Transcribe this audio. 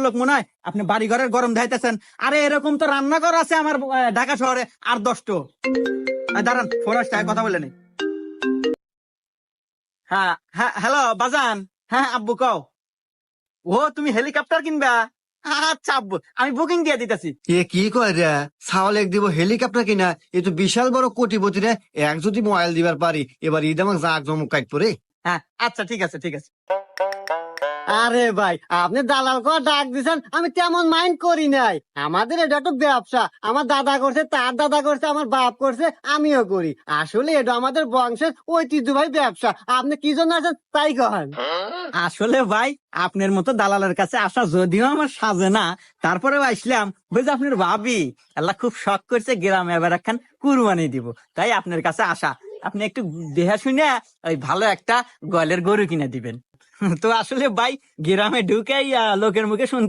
লোক মনে হয় আপনি বাড়ি ঘরের গরম ধাইতেছেন। আরে এরকম তো রান্নাঘর আছে আমার ঢাকা শহরে আর 10টো। দাঁড়ান, ফোন আসছে, কথা বলে নেই। হ্যাঁ হ্যাঁ, হ্যালো বাজান। হ্যাঁ আব্বু কও। ও তুমি হেলিকপ্টার কিনবা? আচ্ছা আব্বু, আমি বুকিং দিয়ে দিতেছি। এ কি কয় রে, ছাওয়াল এক দিব হেলিকপ্টার কিনা, এ তো বিশাল বড় কোটিপতি রে। এক যদি মোবাইল দিবার পারি, এবার ঈদ আমাকে জাক জমক কাট পরে। হ্যাঁ আচ্ছা, ঠিক আছে ঠিক আছে। আরে ভাই, আপনি দালাল করে ডাক দিছেন, আমি তেমন মাইন্ড করি নাই। আমাদের এটা তো ব্যবসা, আমার দাদা করছে, তার দাদা করছে, আমার বাপ করছে, আমিও করি। আসলে এটা আমাদের বংশের ঐতিহ্যবাহী ব্যবসা। আপনি কি জন্য আছেন তাই কহেন। আসলে ভাই, আপনার মতো দালালের কাছে আসা যদিও আমার সাজে না, তারপরেও আসলাম। বুঝলি আপনার ভাবি আল্লাহ খুব শখ করছে গ্রামে এবার একখান কুরবানি দিব, তাই আপনার কাছে আসা। আপনি একটু দেহা শুনে ওই ভালো একটা গলের গরু কিনে দিবেন। তো আসলে ভাই, গ্রামে ঢুকে লোকের মুখে শুনতে